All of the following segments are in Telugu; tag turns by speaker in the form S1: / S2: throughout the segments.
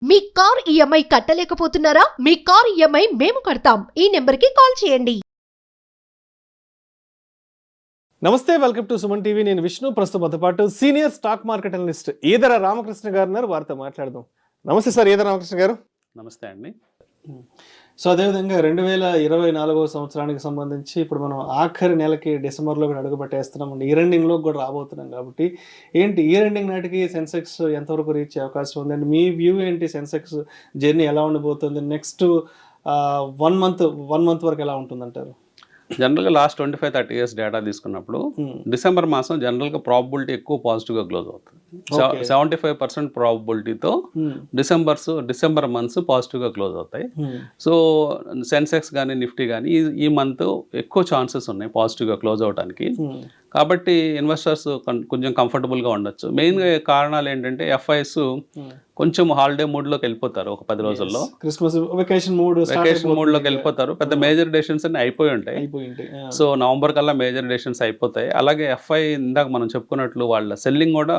S1: మీ కార్ ఈఎంఐ కట్టలేకపోతున్నారా? మీ కార్ ఈఎంఐ మేము కడతాం. ఈ నెంబర్కి కాల్ చేయండి.
S2: నమస్తే, వెల్కమ్ టు సుమన్ టీవీ. నేను విష్ణు. ప్రస్తుతంతో పాటు senior stock market analyst Eedara Ramakrishna గారు ఉన్నారు. వారితో మాట్లాడదాం. నమస్తే సార్, ఈదర రామకృష్ణ గారు.
S3: నమస్తే అండి.
S2: సో అదేవిధంగా 2024 సంవత్సరానికి సంబంధించి ఇప్పుడు మనం ఆఖరి నెలకి డిసెంబర్లో కూడా అడుగు పెట్టేస్తున్నాం. ఇయర్ ఎండింగ్లో కూడా రాబోతున్నాం కాబట్టి ఏంటి ఇయర్ ఎండింగ్ నాటికి సెన్సెక్స్ ఎంతవరకు రీచ్ అయ్యే అవకాశం ఉందండి? మీ వ్యూ ఏంటి? సెన్సెక్స్ జర్నీ ఎలా ఉండబోతుంది? నెక్స్ట్ 1 మంత్ వరకు ఎలా ఉంటుందంటారు?
S3: జనరల్గా లాస్ట్ 25-30 ఇయర్స్ డేటా తీసుకున్నప్పుడు డిసెంబర్ మాసం జనరల్గా ప్రాబబిలిటీ ఎక్కువ పాజిటివ్గా క్లోజ్ అవుతుంది. 75% ప్రాబబిలిటీతో డిసెంబర్ మంత్స్ పాజిటివ్గా క్లోజ్ అవుతాయి. సో సెన్సెక్స్ కానీ నిఫ్టీ కానీ ఈ మంత్ ఎక్కువ ఛాన్సెస్ ఉన్నాయి పాజిటివ్గా క్లోజ్ అవడానికి. కాబట్టి ఇన్వెస్టర్స్ కొంచెం కంఫర్టబుల్గా ఉండొచ్చు. మెయిన్గా కారణాలు ఏంటంటే ఎఫ్ఐఎస్ కొంచెం హాలిడే మూడ్లోకి వెళ్ళిపోతారు. ఒక 10 రోజుల్లో
S2: క్రిస్మస్ వెకేషన్
S3: మూడ్లోకి వెళ్ళిపోతారు. పెద్ద మేజర్ డెసిషన్స్ అన్ని అయిపోయి ఉంటాయి. సో నవంబర్ కల్లా మేజర్ డెసిషన్స్ అయిపోతాయి. అలాగే ఎఫ్ఐ ఇందాక మనం చెప్పుకున్నట్లు వాళ్ళ సెల్లింగ్ కూడా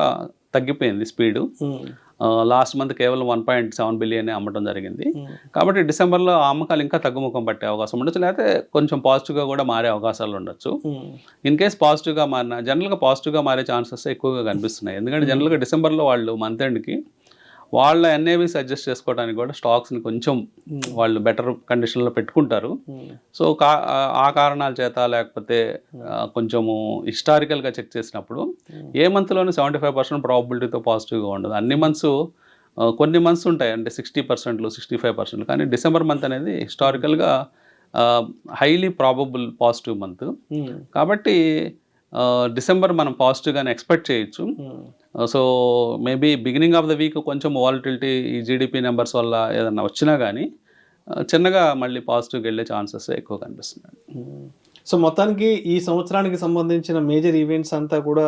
S3: తగ్గిపోయింది స్పీడు. లాస్ట్ మంత్ కేవలం 1.7 బిలియన్ అమ్మటం జరిగింది. కాబట్టి డిసెంబర్లో అమ్మకాలు ఇంకా తగ్గుముఖం పట్టే అవకాశం ఉండొచ్చు, లేకపోతే కొంచెం పాజిటివ్గా కూడా మారే అవకాశాలు ఉండొచ్చు. ఇన్ కేస్ పాజిటివ్గా మారిన జనరల్గా పాజిటివ్గా మారే ఛాన్సెస్ ఎక్కువగా కనిపిస్తున్నాయి. ఎందుకంటే జనరల్గా డిసెంబర్లో వాళ్ళు మంత్ ఎండ్కి వాళ్ళ ఎన్ఏవిస్ అడ్జస్ట్ చేసుకోవడానికి కూడా స్టాక్స్ని కొంచెం వాళ్ళు బెటర్ కండిషన్లో పెట్టుకుంటారు. సో ఆ కారణాల చేత లేకపోతే కొంచెము హిస్టారికల్గా చెక్ చేసినప్పుడు ఏ మంత్లోనూ 75% ప్రాబబిలిటీతో పాజిటివ్గా ఉండదు. అన్ని మంత్స్ కొన్ని మంత్స్ ఉంటాయి అంటే 60%, 65%. కానీ డిసెంబర్ మంత్ అనేది హిస్టారికల్గా హైలీ ప్రాబబుల్ పాజిటివ్ మంత్. కాబట్టి డిసెంబర్ మనం పాజిటివ్గానే ఎక్స్పెక్ట్ చేయొచ్చు. So maybe beginning of the week కొంచెం వాలటిలిటీ ఈ జీడిపి నెంబర్స్ వల్ల ఏదన్నా వచ్చినా కానీ చిన్నగా మళ్ళీ పాజిటివ్గా వెళ్ళే ఛాన్సెస్ ఎక్కువ కనిపిస్తున్నాయి.
S2: సో మొత్తానికి ఈ సంవత్సరానికి సంబంధించిన మేజర్ ఈవెంట్స్ అంతా కూడా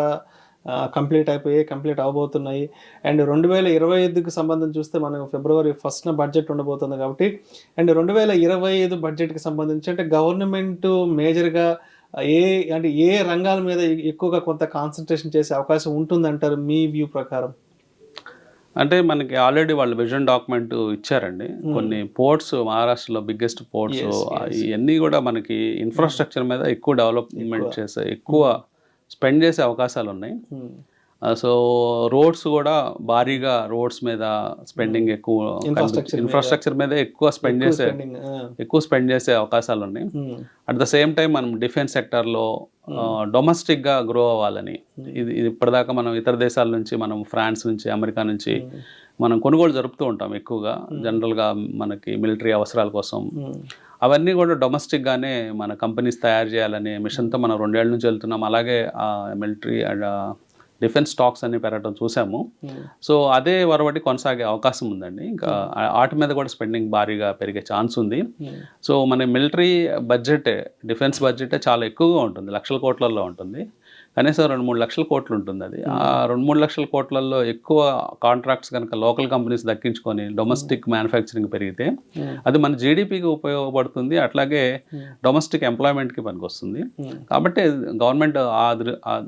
S2: కంప్లీట్ అవబోతున్నాయి. అండ్ 2025కి సంబంధించి చూస్తే మనకు February 1st బడ్జెట్ ఉండబోతుంది కాబట్టి, అండ్ 2025 బడ్జెట్కి సంబంధించి అంటే గవర్నమెంట్ మేజర్గా ఏ రంగాల మీద ఎక్కువగా కొంత కాన్సన్ట్రేషన్ చేసే అవకాశం ఉంటుందంటారు మీ వ్యూ ప్రకారం?
S3: అంటే మనకి ఆల్రెడీ వాళ్ళు విజన్ డాక్యుమెంట్ ఇచ్చారండి. కొన్ని పోర్ట్స్, మహారాష్ట్రలో బిగ్గెస్ట్ పోర్ట్స్, ఇవన్నీ కూడా మనకి ఇన్ఫ్రాస్ట్రక్చర్ మీద ఎక్కువ డెవలప్మెంట్ చేసే ఎక్కువ స్పెండ్ చేసే అవకాశాలు ఉన్నాయి. సో రోడ్స్ కూడా భారీగా రోడ్స్ మీద స్పెండింగ్ ఎక్కువ, ఇన్ఫ్రాస్ట్రక్చర్ మీద ఎక్కువ స్పెండ్ చేసే అవకాశాలు ఉన్నాయి. అట్ ద సేమ్ టైం మనం డిఫెన్స్ సెక్టర్లో డొమెస్టిక్గా గ్రో అవ్వాలని, ఇది ఇప్పటిదాకా మనం ఇతర దేశాల నుంచి, మనం ఫ్రాన్స్ నుంచి, అమెరికా నుంచి మనం కొనుగోలు జరుపుతూ ఉంటాం ఎక్కువగా జనరల్గా మనకి మిలిటరీ అవసరాల కోసం. అవన్నీ కూడా డొమెస్టిక్గానే మన కంపెనీస్ తయారు చేయాలనే మిషన్తో మనం 2 ఏళ్ళ నుంచి వెళ్తున్నాం. అలాగే మిలిటరీ అండ్ డిఫెన్స్ స్టాక్స్ అన్ని పెరగడం చూసాము. సో అదే వరవటి కొనసాగే అవకాశం ఉందండి. ఇంకా వాటి మీద కూడా స్పెండింగ్ భారీగా పెరిగే ఛాన్స్ ఉంది. సో మన మిలిటరీ బడ్జెటే, డిఫెన్స్ బడ్జెటే చాలా ఎక్కువగా ఉంటుంది, లక్షల కోట్లలో ఉంటుంది. కనీసం 2-3 లక్షల కోట్లు ఉంటుంది. అది ఆ 2-3 లక్షల కోట్లలో ఎక్కువ కాంట్రాక్ట్స్ కనుక లోకల్ కంపెనీస్ దక్కించుకొని డొమెస్టిక్ మ్యానుఫ్యాక్చరింగ్ పెరిగితే అది మన జీడిపికి ఉపయోగపడుతుంది, అట్లాగే డొమెస్టిక్ ఎంప్లాయ్మెంట్కి పనికొస్తుంది. కాబట్టి గవర్నమెంట్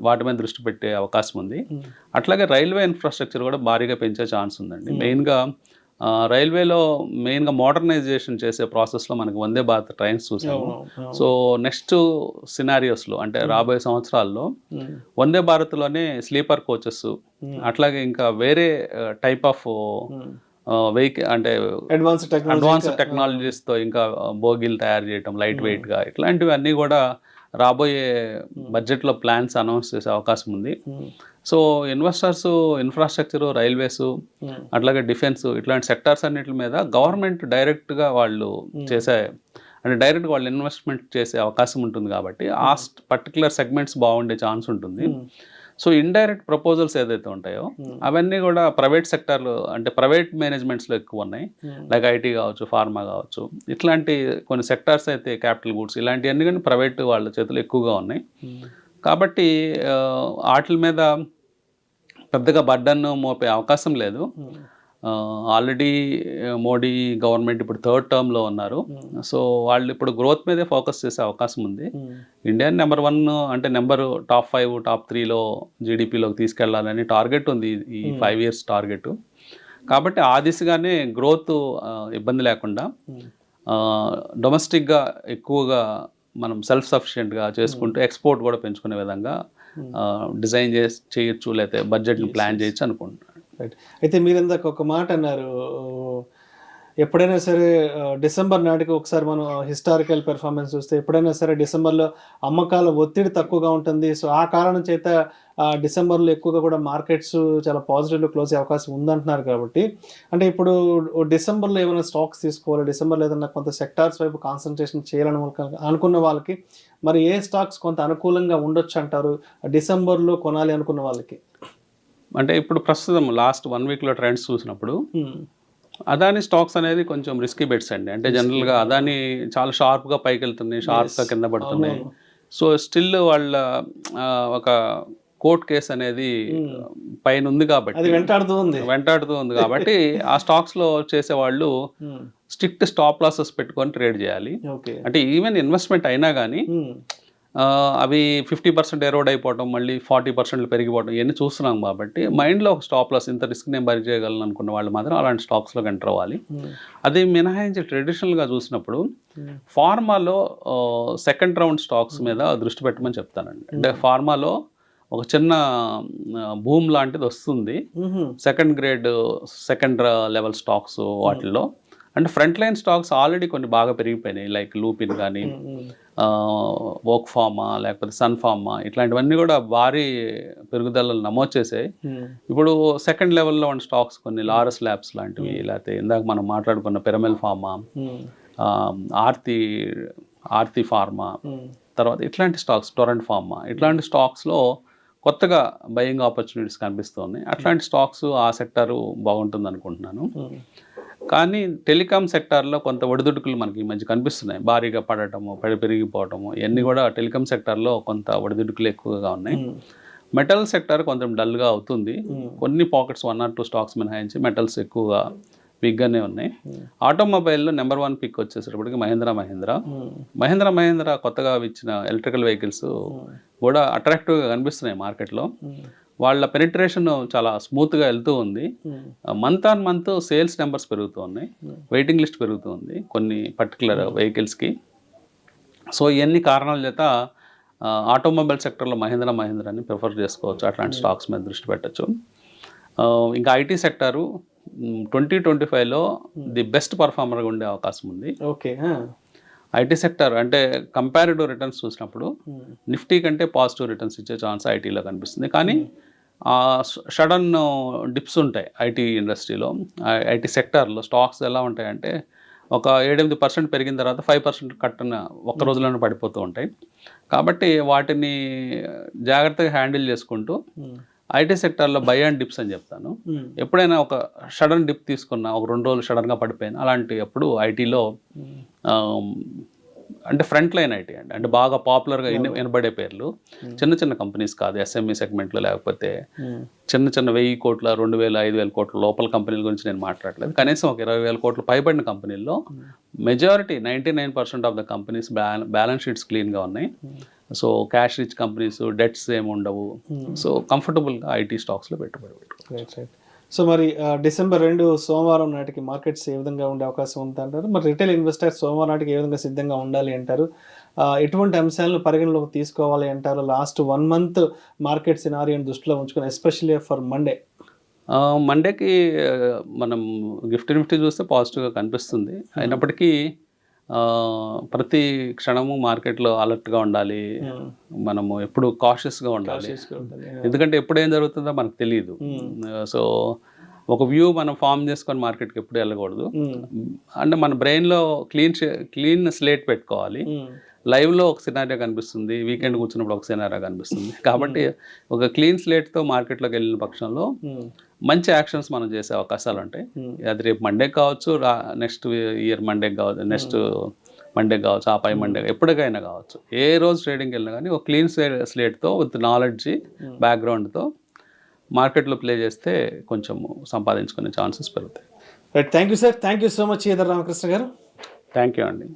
S3: వాటి మీద దృష్టి పెట్టే అవకాశం ఉంది. అట్లాగే రైల్వే ఇన్ఫ్రాస్ట్రక్చర్ కూడా భారీగా పెంచే ఛాన్స్ ఉందండి. మెయిన్గా రైల్వేలో మెయిన్గా మోడర్నైజేషన్ చేసే ప్రాసెస్లో మనకి వందే భారత్ ట్రైన్స్ చూసాము. సో నెక్స్ట్ సినారియోస్లో అంటే రాబోయే సంవత్సరాల్లో వందే భారత్లోనే స్లీపర్ కోచెస్, అట్లాగే ఇంకా వేరే టైప్ ఆఫ్ వెహికల్ అంటే అడ్వాన్స్ టెక్నాలజీస్తో ఇంకా బోగీలు తయారు చేయటం లైట్ వెయిట్గా, ఇట్లాంటివి అన్నీ కూడా రాబోయే బడ్జెట్లో ప్లాన్స్ అనౌన్స్ చేసే అవకాశం ఉంది. సో ఇన్వెస్టర్స్ ఇన్ఫ్రాస్ట్రక్చర్, రైల్వేస్, అట్లాగే డిఫెన్స్, ఇట్లాంటి సెక్టార్స్ అన్నిటి మీద గవర్నమెంట్ డైరెక్ట్గా వాళ్ళు డైరెక్ట్గా వాళ్ళు ఇన్వెస్ట్మెంట్ చేసే అవకాశం ఉంటుంది. కాబట్టి ఆ పర్టికులర్ సెగ్మెంట్స్ బాగుండే ఛాన్స్ ఉంటుంది. సో ఇండైరెక్ట్ ప్రపోజల్స్ ఏదైతే ఉంటాయో అవన్నీ కూడా ప్రైవేట్ సెక్టార్లు అంటే ప్రైవేట్ మేనేజ్మెంట్స్లో ఎక్కువ ఉన్నాయి. లైక్ ఐటీ కావచ్చు, ఫార్మా కావచ్చు, ఇట్లాంటి కొన్ని సెక్టార్స్ అయితే క్యాపిటల్ గూడ్స్ ఇలాంటివన్నీ కానీ ప్రైవేట్ వాళ్ళ చేతులు ఎక్కువగా ఉన్నాయి. కాబట్టి వాటి మీద పెద్దగా బర్డన్ మోపే అవకాశం లేదు. ఆల్రెడీ మోడీ గవర్నమెంట్ ఇప్పుడు 3rd టర్మ్లో ఉన్నారు. సో వాళ్ళు ఇప్పుడు గ్రోత్ మీదే ఫోకస్ చేసే అవకాశం ఉంది. ఇండియాని నెంబర్ 1 అంటే టాప్ 5, టాప్ 3లో జీడిపిలోకి తీసుకెళ్లాలని టార్గెట్ ఉంది, ఈ 5 years టార్గెట్. కాబట్టి ఆ దిశగానే గ్రోత్ ఇబ్బంది లేకుండా డొమెస్టిక్గా ఎక్కువగా మనం సెల్ఫ్ సఫిషియెంట్గా చేసుకుంటూ ఎక్స్పోర్ట్ కూడా పెంచుకునే విధంగా డిజైన్ చేయొచ్చు, లేకపోతే బడ్జెట్ని ప్లాన్ చేయొచ్చు అనుకుంటున్నాను.
S2: రైట్. అయితే మీరు ఇందాక ఒక మాట అన్నారు, ఎప్పుడైనా సరే డిసెంబర్ నాటికి ఒకసారి మనం హిస్టారికల్ పెర్ఫార్మెన్స్ చూస్తే ఎప్పుడైనా సరే డిసెంబర్లో అమ్మకాల ఒత్తిడి తక్కువగా ఉంటుంది. సో ఆ కారణం చేత డిసెంబర్లో ఎక్కువగా కూడా మార్కెట్స్ చాలా పాజిటివ్లో క్లోజ్ అయ్యే అవకాశం ఉందంటున్నారు. కాబట్టి అంటే ఇప్పుడు డిసెంబర్లో ఏమైనా స్టాక్స్ తీసుకోవాలి, డిసెంబర్లో ఏదైనా కొంత సెక్టార్స్ వైపు కాన్సన్ట్రేషన్ చేయాలని అనుకున్న వాళ్ళకి మరి ఏ స్టాక్స్ కొంత అనుకూలంగా ఉండొచ్చు అంటారు డిసెంబర్లో కొనాలి అనుకున్న వాళ్ళకి?
S3: అంటే ఇప్పుడు ప్రస్తుతం లాస్ట్ 1 వీక్లో ట్రెండ్స్ చూసినప్పుడు అదాని స్టాక్స్ అనేది కొంచెం రిస్కీ బెట్స్ అండి. అంటే జనరల్గా అదాని చాలా షార్ప్గా పైకి వెళ్తున్నాయి, షార్ప్గా కింద పడుతున్నాయి. సో స్టిల్ వాళ్ళ ఒక కోర్ట్ కేసు అనేది పైన ఉంది కాబట్టి వెంటాడుతూ ఉంది కాబట్టి ఆ స్టాక్స్లో చేసేవాళ్ళు స్ట్రిక్ట్ స్టాప్ లాసెస్ పెట్టుకొని ట్రేడ్ చేయాలి. అంటే ఈవెన్ ఇన్వెస్ట్మెంట్ అయినా కానీ అవి 50% ఎరోడ్ అయిపోవటం, మళ్ళీ 40% పెరిగిపోవడం ఇవన్నీ చూస్తున్నాం. కాబట్టి మైండ్లో ఒక స్టాప్ లాస్, ఇంత రిస్క్ నేను భరి చేయగలను అనుకున్న వాళ్ళు మాత్రం అలాంటి స్టాక్స్లోకి ఎంటర్ అవ్వాలి. అది మినహాయించి ట్రెడిషనల్గా చూసినప్పుడు ఫార్మాలో సెకండ్ రౌండ్ స్టాక్స్ మీద దృష్టి పెట్టమని చెప్తానండి. అంటే ఫార్మాలో ఒక చిన్న భూమ్ లాంటిది వస్తుంది, second grade second level stocks వాటిల్లో. అంటే ఫ్రంట్ లైన్ స్టాక్స్ ఆల్రెడీ కొన్ని బాగా పెరిగిపోయినాయి, లైక్ లూపిన్ కానీ వోక్ ఫార్మా లేకపోతే సన్ ఫార్మా, ఇట్లాంటివన్నీ కూడా భారీ పెరుగుదలను నమోదు చేసాయి. ఇప్పుడు సెకండ్ లెవెల్లో ఉన్న స్టాక్స్ కొన్ని లారస్ ల్యాబ్స్ లాంటివి, లేకపోతే ఇందాక మనం మాట్లాడుకున్న పిరమిల్ ఫార్మా, ఆర్తి ఫార్మా, తర్వాత ఇట్లాంటి స్టాక్స్, టొరెంట్ ఫార్మా, ఇట్లాంటి స్టాక్స్లో కొత్తగా బయింగ్ ఆపర్చునిటీస్ కనిపిస్తున్నాయి. అట్లాంటి స్టాక్స్ ఆ సెక్టారు బాగుంటుంది అనుకుంటున్నాను. కానీ టెలికాం సెక్టార్లో కొంత ఒడిదుడుకులు మనకి ఈ మధ్య కనిపిస్తున్నాయి, భారీగా పడటము, పెరిగిపోవటము, ఇవన్నీ కూడా టెలికాం సెక్టార్లో కొంత ఒడిదుడుకులు ఎక్కువగా ఉన్నాయి. మెటల్ సెక్టార్ కొంచెం డల్గా అవుతుంది, కొన్ని పాకెట్స్ 1 or 2 స్టాక్స్ మినహాయించి మెటల్స్ ఎక్కువగా వీక్గానే ఉన్నాయి. ఆటోమొబైల్లో నెంబర్ 1 పిక్ వచ్చేసేటప్పటికి మహేంద్ర కొత్తగా ఇచ్చిన ఎలక్ట్రికల్ వెహికల్స్ కూడా అట్రాక్టివ్గా కనిపిస్తున్నాయి మార్కెట్లో. వాళ్ళ పెనిట్రేషన్ చాలా స్మూత్గా వెళ్తూ ఉంది. Month on month sales numbers పెరుగుతూ ఉన్నాయి, వెయిటింగ్ లిస్ట్ పెరుగుతూ ఉంది కొన్ని పర్టికులర్ వెహికల్స్కి. సో ఇవన్నీ కారణాల చేత ఆటోమొబైల్ సెక్టర్లో మహేంద్రాని ప్రిఫర్ చేసుకోవచ్చు, అట్లాంటి స్టాక్స్ మీద దృష్టి పెట్టచ్చు. ఇంకా ఐటీ సెక్టారు 2025లో ది బెస్ట్ పర్ఫార్మర్గా ఉండే అవకాశం ఉంది. ఐటీ సెక్టర్ అంటే కంపారిటివ్ రిటర్న్స్ చూసినప్పుడు నిఫ్టీ కంటే పాజిటివ్ రిటర్న్స్ ఇచ్చే ఛాన్స్ ఐటీలో కనిపిస్తుంది. కానీ సడన్ డిప్స్ ఉంటాయి ఐటీ ఇండస్ట్రీలో. ఐటీ సెక్టార్లో స్టాక్స్ ఎలా ఉంటాయంటే ఒక 7-8% పెరిగిన తర్వాత 5% కట్టిన ఒక్క రోజులోనే పడిపోతూ ఉంటాయి. కాబట్టి వాటిని జాగ్రత్తగా హ్యాండిల్ చేసుకుంటూ ఐటీ సెక్టార్లో బై అండ్ డిప్స్ అని చెప్తాను. ఎప్పుడైనా ఒక సడన్ డిప్ తీసుకున్నా, ఒక 2 రోజులు సడన్గా పడిపోయినా, అలాంటి అప్పుడు ఐటీలో అంటే ఫ్రంట్ లైన్ ఐటీ అండి, అంటే బాగా పాపులర్గా వినబడే పేర్లు, చిన్న కంపెనీస్ కాదు, ఎస్ఎంఈ సెగ్మెంట్లో, లేకపోతే చిన్న 1,000 కోట్ల 2,000 5,000 కోట్ల లోపల కంపెనీల గురించి నేను మాట్లాడలేదు. కనీసం ఒక 20,000 కోట్లు పైబడిన కంపెనీల్లో majority 99% of the companies balance sheets క్లీన్గా ఉన్నాయి. So cash rich companies, debts ఏమి ఉండవు. సో కంఫర్టబుల్గా ఐటీ స్టాక్స్లో పెట్టుబడి పెట్టుకోవచ్చు.
S2: సో మరి డిసెంబర్ 2 సోమవారం నాటికి మార్కెట్స్ ఏ విధంగా ఉండే అవకాశం ఉందంటారు? మరి రిటైల్ ఇన్వెస్టర్స్ సోమవారం నాటికి ఏ విధంగా సిద్ధంగా ఉండాలి అంటారు? ఎటువంటి అంశాలను పరిగణలోకి తీసుకోవాలి అంటారు? లాస్ట్ 1 month మార్కెట్ సినారియోని దృష్టిలో ఉంచుకొని, ఎస్పెషల్లీ ఫర్
S3: మండేకి మనం నిఫ్టీ చూస్తే పాజిటివ్గా కనిపిస్తుంది. అయినప్పటికీ ప్రతి క్షణము మార్కెట్లో అలర్ట్గా ఉండాలి, మనము ఎప్పుడు కాషియస్గా ఉండాలి. ఎందుకంటే ఎప్పుడు ఏం జరుగుతుందో మనకు తెలియదు. సో ఒక వ్యూ మనం ఫామ్ చేసుకొని మార్కెట్కి ఎప్పుడు వెళ్ళకూడదు. అంటే మన బ్రెయిన్లో క్లీన్ స్లేట్ పెట్టుకోవాలి. లైవ్లో ఒక సినారియో కనిపిస్తుంది, వీకెండ్ కూర్చున్నప్పుడు ఒక సినారియో కనిపిస్తుంది. కాబట్టి ఒక క్లీన్ స్లేట్తో మార్కెట్లోకి వెళ్ళిన పక్షంలో మంచి యాక్షన్స్ మనం చేసే అవకాశాలు ఉంటాయి. అది రేపు మండే కావచ్చు, నెక్స్ట్ ఇయర్ మండే కావచ్చు, నెక్స్ట్ మండే కావచ్చు, ఆ పై మండే, ఎప్పటికైనా కావచ్చు. ఏ రోజు ట్రేడింగ్కి వెళ్ళినా కానీ ఒక క్లీన్ స్లేట్తో విత్ నాలెడ్జ్ బ్యాక్గ్రౌండ్తో మార్కెట్లో ప్లే చేస్తే కొంచెం సంపాదించుకునే ఛాన్సెస్ పెరుగుతాయి.
S2: Thank you sir, thank you so much Eedara Ramakrishna గారు.
S3: థ్యాంక్ యూ అండి.